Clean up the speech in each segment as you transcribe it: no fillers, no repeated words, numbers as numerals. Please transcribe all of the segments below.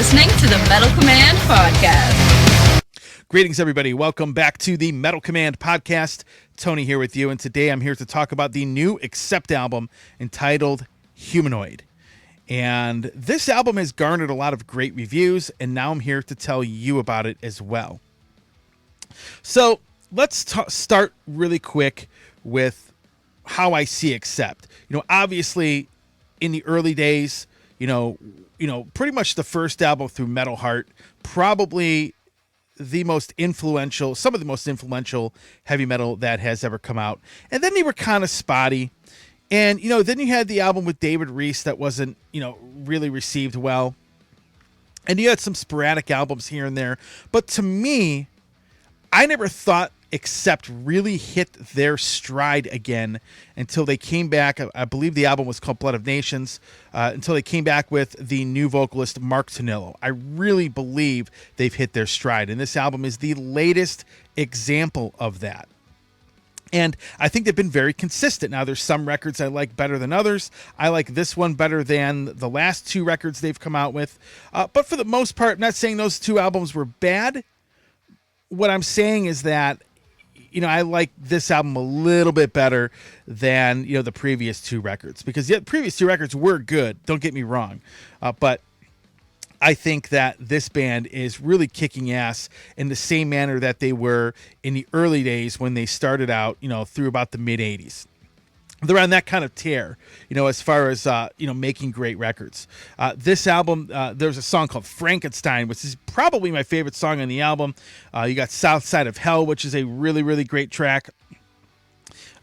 listening to the Metal Command Podcast. Greetings, everybody. Welcome back to the Metal Command Podcast. Tony here with you, and today I'm here to talk about the new Accept album entitled Humanoid. And this album has garnered a lot of great reviews, and now I'm here to tell you about it as well. So let's start really quick with how I see Accept. Obviously, in the early days, pretty much the first album through Metal Heart, probably some of the most influential heavy metal that has ever come out. And then they were kind of spotty. And, then you had the album with David Reese that wasn't, really received well. And you had some sporadic albums here and there. But to me, I never thought Accept really hit their stride again until they came back. I believe the album was called Blood of Nations, until they came back with the new vocalist, Mark Tonillo. I really believe they've hit their stride, and this album is the latest example of that. And I think they've been very consistent. Now, there's some records I like better than others. I like this one better than the last two records they've come out with. But for the most part, I'm not saying those two albums were bad. What I'm saying is that I like this album a little bit better than, the previous two records, because the previous two records were good. Don't get me wrong. But I think that this band is really kicking ass in the same manner that they were in the early days when they started out, through about the mid 80s. They're on that kind of tear, as far as, making great records. This album, there's a song called Frankenstein, which is probably my favorite song on the album. You got South Side of Hell, which is a really, really great track.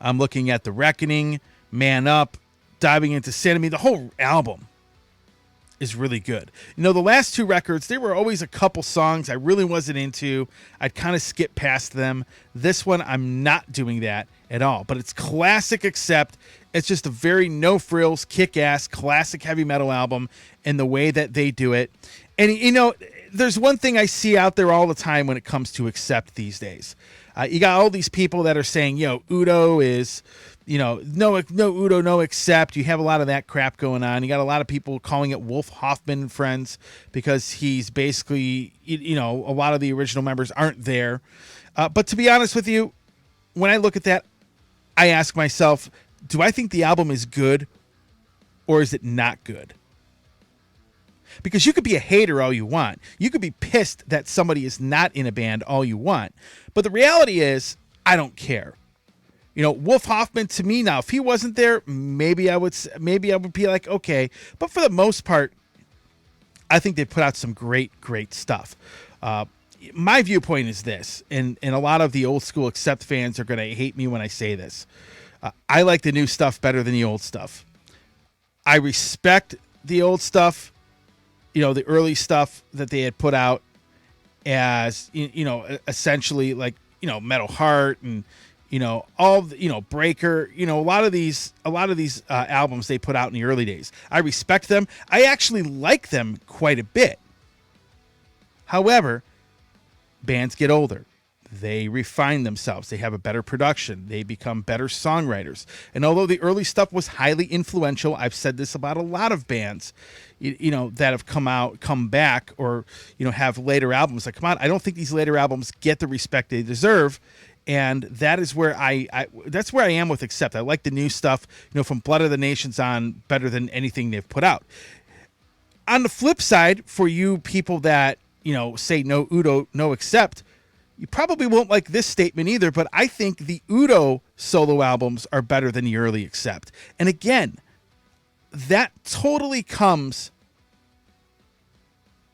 I'm looking at The Reckoning, Man Up, Diving into Sin. I mean, the whole album is really good. The last two records, there were always a couple songs I really wasn't into. I'd kind of skip past them. This one, I'm not doing that at all. But it's classic Accept. It's just a very no-frills, kick-ass, classic heavy metal album in the way that they do it. And, there's one thing I see out there all the time when it comes to Accept these days. You got all these people that are saying, Udo is... no Udo, no Accept. You have a lot of that crap going on. You got a lot of people calling it Wolf Hoffman and Friends because he's basically, a lot of the original members aren't there. But to be honest with you, when I look at that, I ask myself, do I think the album is good or is it not good? Because you could be a hater all you want. You could be pissed that somebody is not in a band all you want. But the reality is, I don't care. Wolf Hoffman, to me now, if he wasn't there, maybe I would be like, okay. But for the most part, I think they put out some great, great stuff. My viewpoint is this, and a lot of the old school Accept fans are going to hate me when I say this. I like the new stuff better than the old stuff. I respect the old stuff, the early stuff that they had put out as, essentially like, Metal Heart and, all the, Breaker, a lot of these albums they put out in the early days. I respect them. I actually like them quite a bit. However, bands get older. They refine themselves. They have a better production. They become better songwriters. And although the early stuff was highly influential, I've said this about a lot of bands, that have come back, or, have later albums that come out. I don't think these later albums get the respect they deserve. And that is where that's where I am with Accept. I like the new stuff, from Blood of the Nations on better than anything they've put out. On the flip side, for you people that, say no Udo, no Accept, you probably won't like this statement either, but I think the Udo solo albums are better than the early Accept. And again, that totally comes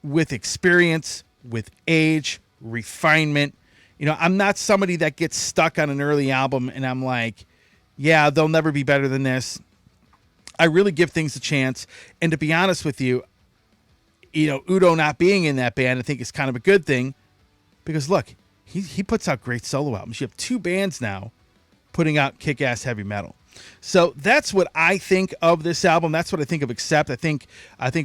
with experience, with age, refinement. I'm not somebody that gets stuck on an early album and I'm like, yeah, they'll never be better than this. I really give things a chance. And to be honest with you, Udo not being in that band, I think is kind of a good thing, because look, he puts out great solo albums. You have two bands now putting out kick-ass heavy metal. So that's what I think of this album. That's what I think of Accept. I think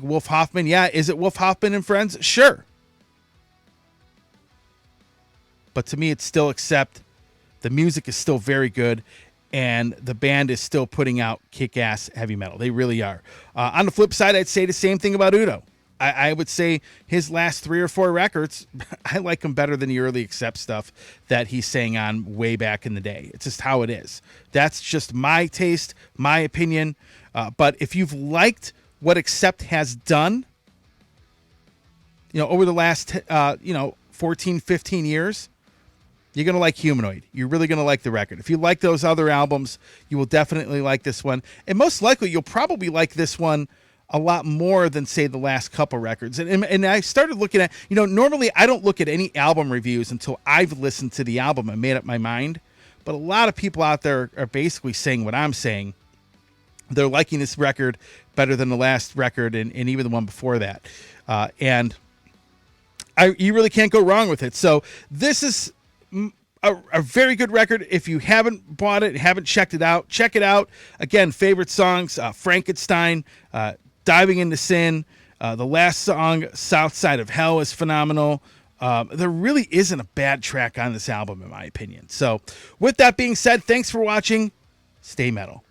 Wolf Hoffman. Yeah, is it Wolf Hoffman and Friends? Sure. But to me, it's still Accept. The music is still very good, and the band is still putting out kick-ass heavy metal. They really are. On the flip side, I'd say the same thing about Udo. I would say his last 3 or 4 records, I like him better than the early Accept stuff that he sang on way back in the day. It's just how it is. That's just my taste, my opinion. But if you've liked what Accept has done, over the last, 14, 15 years, you're going to like Humanoid. You're really going to like the record. If you like those other albums, you will definitely like this one. And most likely, you'll probably like this one a lot more than, say, the last couple records. And I started looking at, normally I don't look at any album reviews until I've listened to the album and made up my mind. But a lot of people out there are basically saying what I'm saying. They're liking this record better than the last record and even the one before that. And you really can't go wrong with it. So this is a very good record. If you haven't bought it, haven't checked it out, check it out. Again, favorite songs, Frankenstein, Diving into Sin. The last song, South Side of Hell, is phenomenal. There really isn't a bad track on this album, in my opinion. So with that being said, thanks for watching. Stay metal.